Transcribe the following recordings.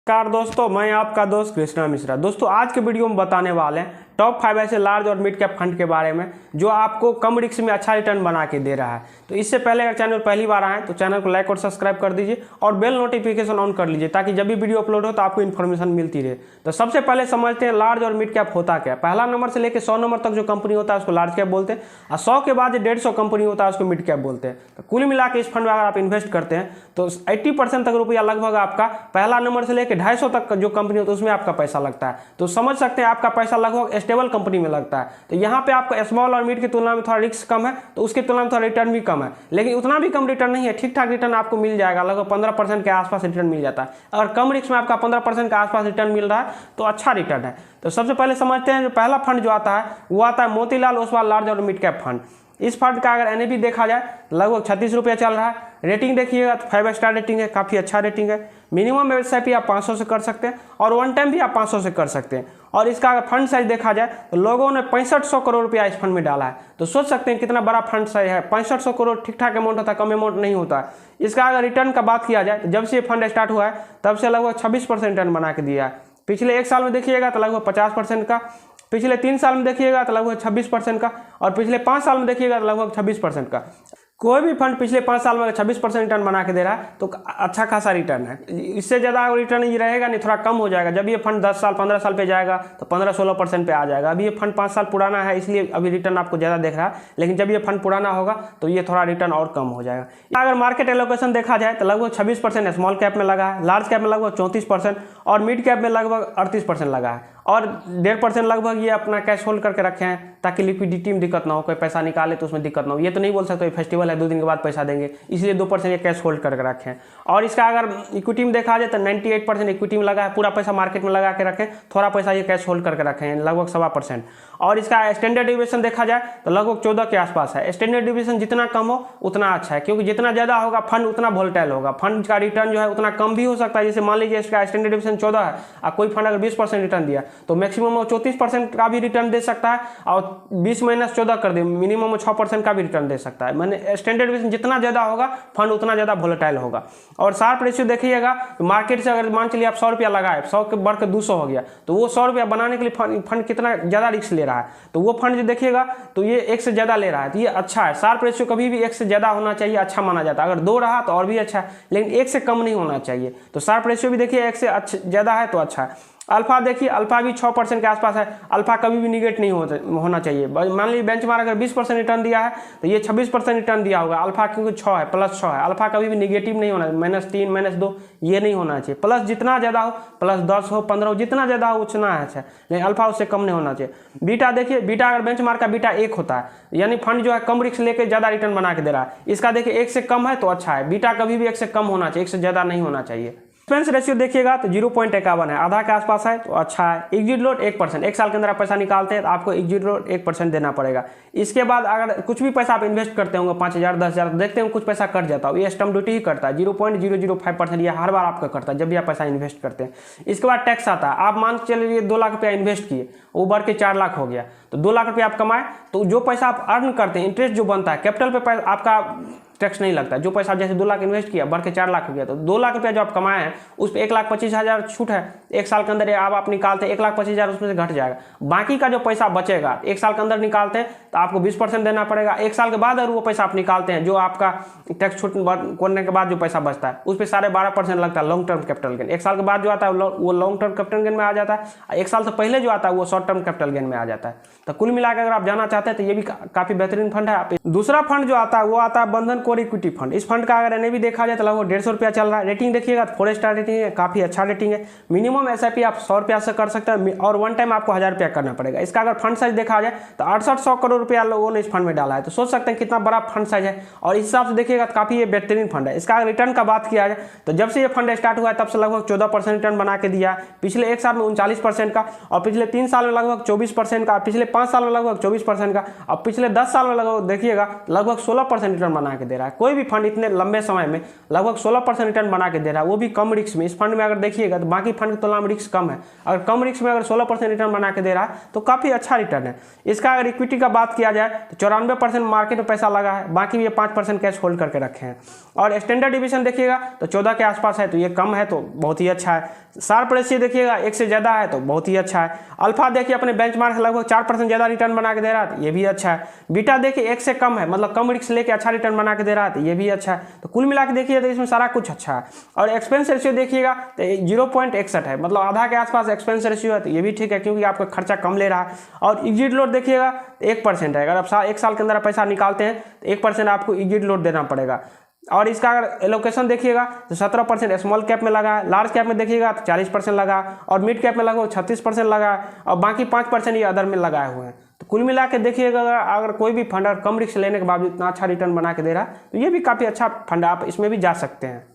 नमस्कार दोस्तों, मैं आपका दोस्त कृष्णा मिश्रा। दोस्तों आज के वीडियो में बताने वाले हैं टॉप 5 ऐसे लार्ज और मिड कैप फंड के बारे में जो आपको कम रिस्क में अच्छा रिटर्न बना के दे रहा है। तो इससे पहले अगर चैनल पहली बार आए तो चैनल को लाइक और सब्सक्राइब कर दीजिए और बेल नोटिफिकेशन ऑन कर लीजिए ताकि जब भी वीडियो अपलोड हो तो आपको इन्फॉर्मेशन मिलती रहे। तो सबसे पहले समझते हैं लार्ज और मिड कैप होता क्या। पहला नंबर से लेकर 100 नंबर तक जो कंपनी होता है उसको लार्ज कैप बोलते हैं और 100 के बाद 150 कंपनी होता है उसको मिड कैप बोलते हैं। तो कुल मिला के इस फंड में अगर आप इन्वेस्ट करते हैं तो 80% तक रुपया लगभग आपका पहला नंबर से लेकर 250 तक जो कंपनी होता है उसमें आपका पैसा लगता है। तो समझ सकते हैं आपका पैसा लगभग स्टेबल कंपनी में लगता है। तो यहाँ पे आपका स्मॉल और मिड की तुलना में थोड़ा रिस्क कम है, तो उसकी तुलना में थोड़ा रिटर्न भी कम है, लेकिन उतना भी कम रिटर्न नहीं है। ठीक ठाक रिटर्न आपको मिल जाएगा, लगभग 15% के आसपास रिटर्न मिल जाता है। अगर कम रिस्क में आपका 15% के आसपास रिटर्न मिल रहा है तो अच्छा रिटर्न है। तो सबसे पहले समझते हैं जो पहला फंड जो आता है वो आता है मोतीलाल ओसवाल लार्ज और मिड कैप फंड। इस फंड का अगर NAV देखा जाए लगभग 36 रुपया चल रहा है। रेटिंग देखिएगा तो 5 स्टार रेटिंग है, काफ़ी अच्छा रेटिंग है। मिनिमम SIP आप 500 से कर सकते हैं और वन टाइम भी आप 500 से कर सकते हैं। और इसका अगर फंड साइज देखा जाए तो लोगों ने 6500 करोड़ रुपया इस फंड में डाला है। तो सोच सकते हैं कितना बड़ा फंड साइज है। 6500 करोड़ ठीक ठाक अमाउंट होता है, कम अमाउंट नहीं होता है। इसका अगर रिटर्न का बात किया जाए तो जब से ये फंड स्टार्ट हुआ है तब से लगभग 26% रिटर्न बना के दिया है। पिछले 1 साल में देखिएगा तो लगभग 50% का, पिछले 3 साल में देखिएगा तो लगभग 26% का, और पिछले 5 साल में देखिएगा तो लगभग 26% का। कोई भी फंड पिछले 5 साल में 26% रिटर्न बना के दे रहा है तो अच्छा खासा रिटर्न है। इससे ज़्यादा रिटर्न ये रहेगा नहीं, थोड़ा कम हो जाएगा। जब ये फंड 10 साल 15 साल पे जाएगा तो 15-16% पे आ जाएगा। अभी ये फंड 5 साल पुराना है इसलिए अभी रिटर्न आपको ज़्यादा दिख रहा है, लेकिन जब ये फंड पुराना होगा तो ये थोड़ा रिटर्न और कम हो जाएगा। अगर मार्केट एलोकेशन देखा जाए तो लगभग 26% स्मॉल कैप में लगा है, लार्ज कैप में लगभग 34% और मिड कैप में लगभग 38% लगा है, और 1.5% लगभग ये अपना कैश होल्ड करके रखे हैं ताकि लिक्विडिटी में दिक्कत ना हो, कोई पैसा निकाले तो उसमें दिक्कत ना हो। ये तो नहीं बोल सकते फेस्टिवल है 2 दिन के बाद पैसा देंगे, इसलिए 2% ये कैश होल्ड करके रखें। और इसका अगर इक्विटी में देखा जाए तो 98% इक्विटी में लगा है, पूरा पैसा मार्केट में लगा के रखें, थोड़ा पैसा ये कैश होल्ड करके रखें लगभग 1.25%। और इसका स्टैंडर्ड डिविएशन देखा जाए तो लगभग 14 के आसपास है। स्टैंडर्ड डिविएशन जितना कम हो उतना अच्छा है, क्योंकि जितना ज़्यादा होगा फंड उतना वोलेटाइल होगा। फंड का रिटर्न जो है उतना कम भी हो सकता है। जैसे मान लीजिए इसका स्टैंडर्ड डिविएशन 14 है और कोई फंड अगर 20% रिटर्न दिया तो मैक्सिमम 34% का भी रिटर्न दे सकता है, और 20 माइनस 14 कर दे मिनिमम 6% का भी रिटर्न दे सकता है। मैंने स्टैंडर्ड डिविएशन जितना ज़्यादा होगा फंड उतना ज़्यादा वोलेटाइल होगा। और शार्प रेशियो देखिएगा, मार्केट से अगर मान चलिए आप 100 रुपया लगाए, 100 के बढ़ के 200 हो गया, तो वो 100 रुपया बनाने के लिए फंड कितना ज़्यादा रिस्क ले रहा है। तो वो फंड जो देखिएगा तो ये 1 से ज़्यादा ले रहा है, तो ये अच्छा है। शार्प रेशियो कभी भी 1 से ज़्यादा होना चाहिए, अच्छा माना जाता है। अगर 2 रहा तो और भी अच्छा है, लेकिन 1 से कम नहीं होना चाहिए। तो शार्प रेशियो भी देखिए 1 से ज़्यादा है तो अच्छा है। अल्फा देखिए, अल्फा भी 6% के आसपास है। अल्फा कभी भी निगेट नहीं होना चाहिए। मान लीजिए बेंचमार्क अगर 20% रिटर्न दिया है तो ये 26% रिटर्न दिया होगा। अल्फा क्योंकि 6 है, +6 है। अल्फा कभी भी निगेटिव नहीं होना, -3 -2 ये नहीं होना चाहिए। प्लस जितना ज़्यादा हो, +10 हो 15 हो, जितना ज़्यादा हो उतना अच्छा है, लेकिन अल्फा उससे कम नहीं होना चाहिए। बीटा देखिए, बीटा अगर बेंचमार्क का बीटा 1 होता है, यानी फंड जो है कम रिस्क लेकर ज़्यादा रिटर्न बना के दे रहा है। इसका देखिए 1 से कम है तो अच्छा है। बीटा कभी भी 1 से कम होना चाहिए, 1 से ज़्यादा नहीं होना चाहिए। एक्सपेंस रेशियो देखिएगा तो 0.51 है, आधा के आसपास है तो अच्छा है। एग्जिट लोड 1%, 1 साल के अंदर आप पैसा निकालते हैं तो आपको एग्जिट लोड 1% देना पड़ेगा। इसके बाद अगर कुछ भी पैसा आप इन्वेस्ट करते होंगे 5000 10,000, देखते हैं कुछ पैसा कट जाता है, ये स्टैम्प ड्यूटी ही करता है 0.005%। ये हर बार आपका करता है जब भी आप पैसा इन्वेस्ट करते हैं। इसके बाद टैक्स आता है। आप मान के चलिए 2 लाख रुपया इन्वेस्ट किए, वो बढ़ के 4 लाख हो गया, तो 2 लाख रुपया आप कमाए, तो जो पैसा आप अर्न करते हैं, इंटरेस्ट जो बनता है कैपिटल पे आपका टैक्स नहीं लगता। जो पैसा जैसे 2 लाख इन्वेस्ट किया बढ़ के 4 लाख हो गया, तो 2 लाख रुपया जो आप कमाए हैं उस पर 1,25,000 छूट है। 1 साल के अंदर आप निकालते हैं 1,25,000 उसमें से घट जाएगा। बाकी का जो पैसा बचेगा 1 साल के अंदर निकालते हैं तो आपको 20% देना पड़ेगा। 1 साल के बाद अगर वो पैसा आप निकालते हैं, जो आपका टैक्स छूट करने के बाद जो पैसा बचता है उस पर 12.5% लगता है लॉन्ग टर्म कैपिटल गेन। 1 साल के बाद जो आता है वो लॉन्ग टर्म कैपिटल गेन में आ जाता है, 1 साल से पहले जो आता है वो शॉर्ट टर्म कैपिटल गेन में आ जाता है। तो कुल मिलाकर अगर आप जाना चाहते हैं तो ये भी काफी बेहतरीन फंड है। दूसरा फंड जो आता है वो आता है बंधन कोर इक्विटी फंड। इस फंड का अगर NAV देखा जाए तो लगभग 150 रुपया चल रहा है। रेटिंग देखिएगा तो 4 स्टार रेटिंग है, काफी अच्छा रेटिंग है। मिनिमम SIP आप 100 रुपया से कर सकते हैं और वन टाइम आपको 1000 रुपया करना पड़ेगा। इसका अगर फंड साइज देखा जाए तो 6800 करोड़ रुपया लोगों ने इस फंड में डाला है। तो सोच सकते हैं कितना बड़ा फंड साइज है, और इस हिसाब से देखिएगा तो काफी ये बेहतरीन फंड है। इसका रिटर्न का बात किया जाए तो जब से ये फंड स्टार्ट हुआ है तब से लगभग 14% रिटर्न बना के दिया। पिछले 1 साल में 39% का, और पिछले 3 साल में लगभग 24% का, पिछले 5 साल में लगभग 24% का, और पिछले 10 साल में लगभग देखिएगा लगभग 16% रिटर्न बना के दे रहा है। रहा है। कोई भी फंड इतने लंबे समय में लगभग 16% रिटर्न बना के दे रहा है, वो भी कम रिस्क में। इस फंड में अगर देखिएगा तो बाकी फंड की तुलना में रिस्क कम है। अगर कम रिस्क में अगर 16% रिटर्न बना के दे रहा है तो काफ़ी अच्छा रिटर्न है। इसका अगर इक्विटी का बात किया जाए तो 94% मार्केट में पैसा लगा है, बाकी ये 5% कैश होल्ड करके रखे हैं। और स्टैंडर्ड डिविजन देखिएगा तो 14 के आसपास है, तो ये कम है तो बहुत ही अच्छा है। शार्प रेशियो देखिएगा 1 से ज़्यादा है तो बहुत ही अच्छा है। अल्फा देखिए अपने बेंचमार्क से लगभग 4% ज़्यादा रिटर्न बना के दे रहा है, तो ये भी अच्छा है। बीटा देखिए 1 से कम है, मतलब कम रिस्क लेके अच्छा रिटर्न बना के दे रहा है, तो ये भी अच्छा है। तो कुल मिला के देखिए तो इसमें सारा कुछ अच्छा है। और एक्सपेंस रेशियो देखिएगा तो 0.61 है, मतलब आधा के आसपास एक्सपेंस रेशियो है, तो ये भी ठीक है क्योंकि आपका खर्चा कम ले रहा है। और एग्जिट लोड देखिएगा तो 1% है। अगर आप 1 साल के अंदर पैसा निकालते हैं तो 1% आपको एग्जिट लोड देना पड़ेगा। और इसका अगर एलोकेशन देखिएगा तो 17% स्मॉल कैप में लगा है, लार्ज कैप में देखिएगा तो 40% लगा, और मिड कैप में लगभग 36% लगा है, और बाकी 5% ये अदर में लगाए हुए हैं। तो कुल मिला के देखिएगा अगर कोई भी फंड कम रिस्क लेने के बावजूद इतना अच्छा रिटर्न बना के दे रहा है तो ये भी काफ़ी अच्छा फंड, आप इसमें भी जा सकते हैं।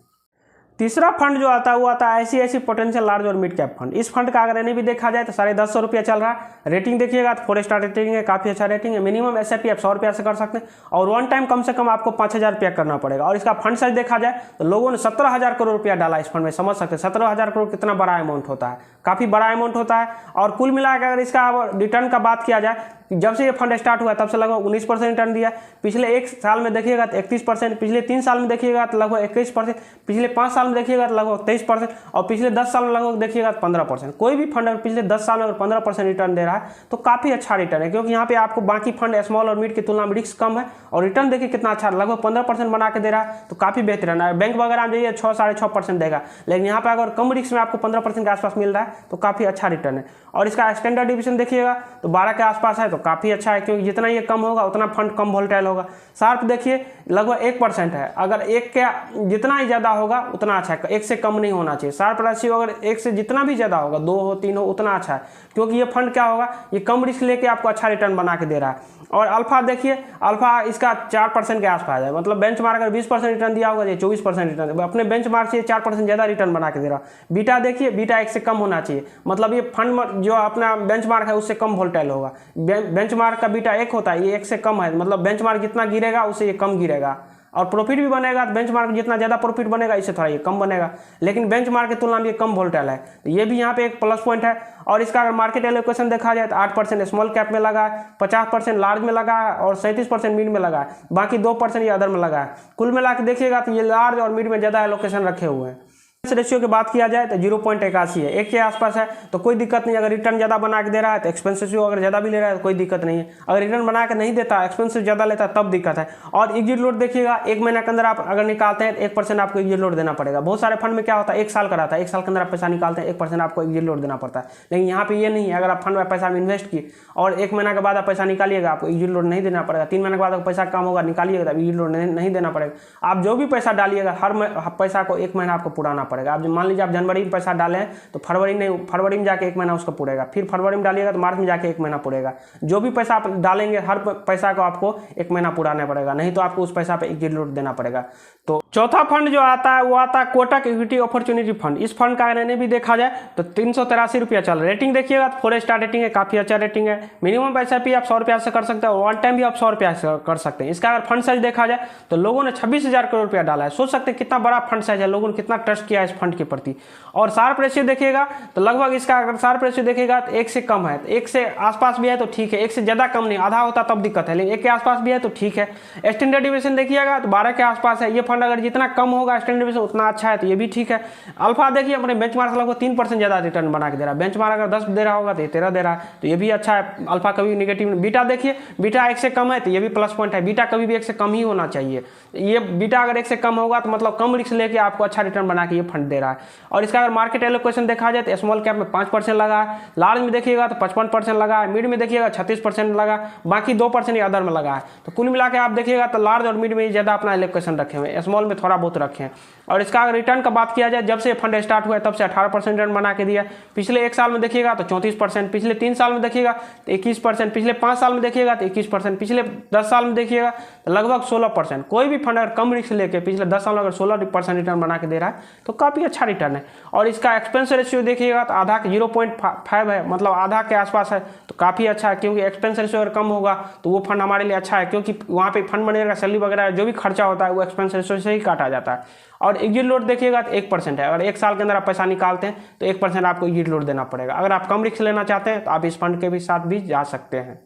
तीसरा फंड जो आता है वो आता है ICICI पोटेंशियल लार्ज और मिड कैप फंड। इस फंड का अगर एनएवी देखा जाए तो 150 रुपया चल रहा है। रेटिंग देखिएगा तो 4 स्टार रेटिंग है, काफ़ी अच्छा रेटिंग है। मिनिमम SIP आप 100 रुपया से कर सकते हैं, और वन टाइम कम से कम आपको 5000 रुपया करना पड़ेगा। और इसका फंड साइज देखा जाए तो लोगों ने 17,000 करोड़ रुपया डाला इस फंड में। समझ सकते हैं 17,000 करोड़ कितना बड़ा अमाउंट होता है, काफ़ी बड़ा अमाउंट होता है। और कुल मिलाकर अगर इसका रिटर्न का बात किया जाए, जब से ये फंड स्टार्ट हुआ तब से लगभग 19% रिटर्न दिया। पिछले 1 साल में देखिएगा तो 31%, पिछले 3 साल में देखिएगा तो लगभग 21%, पिछले 5 साल में देखिएगा तो लगभग 23%, और पिछले 10 साल में लगभग देखिएगा तो 15%। कोई भी फंड अगर पिछले 10 साल में अगर 15% रिटर्न दे रहा है तो काफ़ी अच्छा रिटर्न है, क्योंकि यहाँ पे आपको बाकी फंड स्मॉल और मिड की तुलना में रिस्क कम है, और रिटर्न देखिए कितना अच्छा, लगभग 15% बना के दे रहा है, तो काफ़ी बेहतरीन है। बैंक वगैरह में जाइए 6-6.5% देगा, लेकिन यहाँ पे अगर कम रिस्क में आपको 15% के आसपास मिल रहा है तो काफ़ी अच्छा रिटर्न है। और इसका स्टैंडर्ड डिविजन देखिएगा तो 12 के आसपास है, तो काफ़ी अच्छा है, क्योंकि जितना ये कम होगा उतना फंड कम वोलेटाइल होगा। शार्प देखिए लगभग 1% है, अगर 1 के जितना ही ज़्यादा होगा उतना अच्छा है, 1 से कम नहीं होना चाहिए। शार्प रेशियो अगर 1 से जितना भी ज़्यादा होगा, 2 हो 3 हो, उतना अच्छा है, क्योंकि ये फंड क्या होगा, ये कम रिस्क लेके आपको अच्छा रिटर्न बना के दे रहा है। और अल्फा देखिए, अल्फा इसका 4% के आसपास है, मतलब बेंचमार्क अगर 20% रिटर्न दिया होगा, ये 24% रिटर्न, अपने बेंचमार्क से 4% ज़्यादा रिटर्न बना के दे रहा है। बीटा देखिए, बीटा 1 से कम होना चाहिए, मतलब ये फंड जो अपना बेंचमार्क है उससे कम वोलेटाइल होगा। बेंचमार्क का बीटा 1 होता है, ये 1 से कम है, मतलब बेंचमार्क जितना गिरेगा उससे ये कम गिरेगा। और प्रॉफिट भी बनेगा, बेंचमार्क जितना ज़्यादा प्रॉफिट बनेगा इससे थोड़ा ये कम बनेगा, लेकिन बेंचमार्क की तुलना में ये कम वोलेटाइल है, तो ये भी यहाँ पे एक प्लस पॉइंट है। और इसका अगर मार्केट एलोकेशन देखा जाए तो 8% स्मॉल कैप में लगा है, 50% लार्ज में लगा है, और 37% मिड में लगा है, बाकी 2% ये अदर में लगा है। कुल मिला के देखिएगा तो ये लार्ज और मिड में ज़्यादा एलोकेशन रखे हुए हैं। रेशियो की बात किया जाए तो 0.81 है, 1 के आसपास है, तो कोई दिक्कत नहीं। अगर रिटर्न ज़्यादा बना के दे रहा है तो एक्सपेंस रेशियो अगर ज़्यादा भी ले रहा है तो कोई दिक्कत नहीं है। अगर रिटर्न बना के नहीं देता, एक्सपेंस ज़्यादा लेता है, तब दिक्कत है। और एग्जिट लोड देखिएगा, 1 महीने के अंदर आप अगर निकालते हैं तो 1% आपको एग्जिट लोड देना पड़ेगा। बहुत सारे फंड में क्या होता है 1 साल का रहता है, 1 साल के अंदर आप पैसा निकालते हैं 1% आपको एग्जिट लोड देना पड़ता है, लेकिन यहाँ पे ये नहीं है। अगर आप फंड में पैसा में इन्वेस्ट किए और 1 महीना के बाद आप पैसा निकालिएगा, आपको एग्जिट लोड नहीं देना पड़ेगा। 3 महीने के बाद पैसा कम होगा, निकालिएगा तो एग्जिट लोड नहीं देना पड़ेगा। आप जो भी पैसा डालिएगा हर पैसा को 1 महीना आपको पुराना पड़ेगा। आप मान लीजिए आप जनवरी में पैसा डालें तो फरवरी में जाके 1 महीना उसका पुरेगा, फिर फरवरी में डालिएगा तो मार्च में जाके 1 महीना पुरेगा। जो भी पैसा आप डालेंगे हर पैसा को आपको 1 महीना पुराना पड़ेगा, नहीं तो आपको उस पैसा पे एग्जिट लोड देना पड़ेगा। तो चौथा फंड जो आता है वो आता है कोटक इक्विटी अपॉर्चुनिटी फंड। इस फंड का अगर भी देखा जाए तो 383 रुपया चल रहा है। रेटिंग देखिएगा तो 4 स्टार रेटिंग है, काफ़ी अच्छा रेटिंग है। मिनिमम SIP आप 100 रुपया से कर सकते हैं, और वन टाइम भी आप 100 रुपया से कर सकते हैं। इसका अगर फंड साइज देखा जाए तो लोगों ने 26,000 करोड़ रुपया डाला है। सोच सकते हैं कितना बड़ा फंड साइज है, लोगों ने कितना ट्रस्ट किया है इस फंड के प्रति। और शार्प रेशियो देखिएगा तो लगभग इसका अगर शार्प रेशियो देखिएगा तो 1 से कम है, 1 से आसपास भी है तो ठीक है, 1 से ज़्यादा कम नहीं, आधा होता तब दिक्कत है, लेकिन 1 के आसपास भी है तो ठीक है। स्टैंडर्ड डिविएशन देखिएगा तो 12 के आसपास है। ये फंड अगर जितना कम होगा स्टैंडर्ड डिविएशन उतना अच्छा है, तो ये भी ठीक है। अल्फा देखिए अपने बेंचमार्क से लगभग 3% ज़्यादा रिटर्न बना के दे रहा है। बेंचमार्क अगर 10 दे रहा होगा तो 13 दे रहा है, तो ये भी अच्छा है। अल्फा कभी निगेटिव। बीटा देखिए, बीटा 1 से कम है, तो ये भी प्लस पॉइंट है। बीटा कभी भी 1 से कम ही होना चाहिए। ये बीटा अगर 1 से कम होगा तो मतलब कम रिस्क लेके आपको अच्छा रिटर्न बना के ये फंड दे रहा है। और इसका अगर मार्केट एलोकेशन देखा जाए तो स्मॉल कैप में 5% लगा है, लार्ज में देखिएगा तो 55% लगा है, मिड में देखिएगा 36% लगा, बाकी 2% ये अदर में लगा है। तो कुल मिला के आप देखिएगा तो लार्ज और मिड में ज़्यादा अपना एलोकेशन रखे हुए हैं, स्मॉल में थोड़ा बहुत रखे हैं। और इसका अगर रिटर्न का बात किया जाए, जब से फंड स्टार्ट हुआ है तब से 18% रिटर्न बना के दिया। पिछले 1 साल में देखिएगा तो 34%, पिछले 3 साल में देखिएगा तो 21%, पिछले 5 साल में देखिएगा तो 21%, पिछले 10 साल में देखिएगा तो लगभग 16%। कोई भी फंड अगर कम रिस्क लेके पिछले 10 साल में अगर 16% रिटर्न बना के दे रहा है तो काफ़ी अच्छा रिटर्न है। और इसका एक्सपेंस रेशियो देखिएगा तो आधा 0.5 है, मतलब आधा के आसपास है, तो काफ़ी अच्छा है, क्योंकि एक्सपेंस रेशियो अगर कम होगा तो वो फंड हमारे लिए अच्छा है, क्योंकि वहाँ पे फंड मैनेजर का सैलरी वगैरह जो भी खर्चा होता है वो एक्सपेंस रेशियो से ही काटा जाता है। और एग्जिट लोड देखिएगा तो 1% है। अगर 1 साल के अंदर आप पैसा निकालते हैं तो 1% आपको एग्जिट लोड देना पड़ेगा। अगर आप कम रिस्क लेना चाहते हैं तो आप इस फंड के भी साथ भी जा सकते हैं।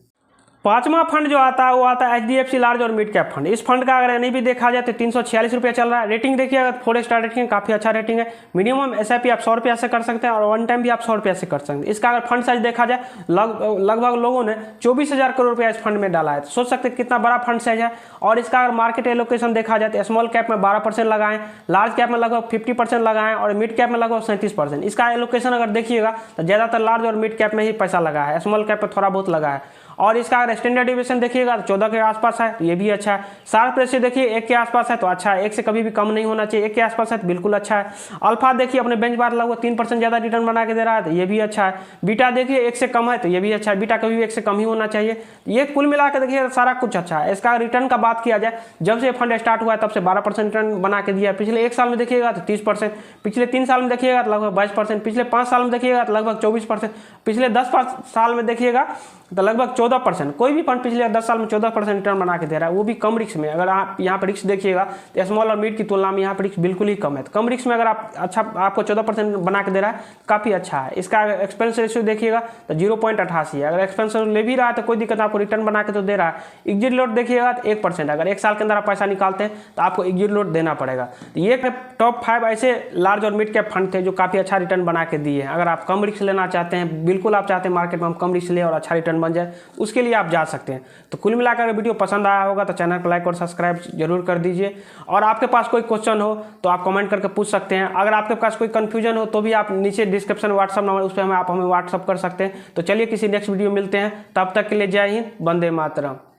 पांचवा फंड जो आता है वो आता है HDFC लार्ज और मिड कैप फंड। इस फंड का अगर एनआई भी देखा जाए तो 346 रुपये चल रहा है। रेटिंग देखिएगा 4 स्टार रेटिंग, काफ़ी अच्छा रेटिंग है। मिनिमम SIP आप 100 रुपये से कर सकते हैं और वन टाइम भी आप 100 रुपये से कर सकते हैं। इसका अगर फंड साइज देखा जाए लगभग लोगों ने 24,000 करोड़ रुपया इस फंड में डाला है। तो सोच सकते हैं कितना बड़ा फंड साइज है। और इसका अगर मार्केट एलोकेशन देखा जाए तो स्मॉल कैप में 12% लगाएं, लार्ज कैप में लगभग 50% लगाएं और मिड कैप में लगभग 37%। इसका एलोकेशन अगर देखिएगा तो ज़्यादातर लार्ज और मिड कैप में ही पैसा लगा है, स्मॉल कैप पर थोड़ा बहुत लगा है। और इसका अगर स्टैंडर्ड डिविएशन देखिएगा तो 14 के आसपास है, तो ये भी अच्छा है। शार्प रेशियो देखिए 1 के आसपास है तो अच्छा है, 1 से कभी भी कम नहीं होना चाहिए। 1 के आसपास है तो बिल्कुल अच्छा है। अल्फा देखिए अपने बेंचमार्क लगभग 3% ज़्यादा रिटर्न बना के दे रहा है, तो ये भी अच्छा है। बीटा देखिए 1 से कम है तो ये भी अच्छा है, बीटा कभी भी 1 से कम ही होना चाहिए। ये कुल मिलाकर देखिए सारा कुछ अच्छा है। इसका रिटर्न का बात किया जाए, जब से फंड स्टार्ट हुआ है तब से 12% रिटर्न बना के दिया है। पिछले 1 साल में देखिएगा तो 30%, पिछले 3 साल में देखिएगा तो लगभग 22%, पिछले 5 साल में देखिएगा तो लगभग 24%, पिछले 10 साल में देखिएगा तो लगभग 14%। कोई भी फंड पिछले 10 साल में 14% रिटर्न बना के दे रहा है, वो भी कम रिस्क में। अगर आप यहाँ पर रिस्क देखिएगा तो स्मॉल और मिड की तुलना में यहाँ पर रिस्क बिल्कुल ही कम है। तो कम रिस्क में अगर आपको 14% बना के दे रहा है काफ़ी अच्छा है। इसका एक्सपेंस रेशियो देखिएगा तो 0.88 है। अगर एक्सपेंस ले भी रहा है तो कोई दिक्कत, आपको रिटर्न बना के तो दे रहा है। एग्जिट लोड देखिएगा तो 1%। अगर 1 साल के अंदर आप पैसा निकालते हैं तो आपको एग्जिट लोड देना पड़ेगा। तो ये टॉप 5 ऐसे लार्ज और मिड कैप फंड थे जो काफ़ी अच्छा रिटर्न बना के दिए हैं। अगर आप कम रिस्क लेना चाहते हैं, बिल्कुल आप चाहते हैं मार्केट में हम कम रिस्क ले और अच्छा रिटर्न बन जाए, उसके लिए आप जा सकते हैं। तो कुल मिलाकर अगर वीडियो पसंद आया होगा तो चैनल को लाइक और सब्सक्राइब जरूर कर दीजिए। और आपके पास कोई क्वेश्चन हो तो आप कमेंट करके पूछ सकते हैं। अगर आपके पास कोई कंफ्यूजन हो तो भी आप नीचे डिस्क्रिप्शन व्हाट्सअप नंबर, उस पर आप हमें व्हाट्सअप कर सकते हैं। तो चलिए किसी नेक्स्ट वीडियो मिलते हैं, तब तक के लिए जय हिंद, वंदे मातरम।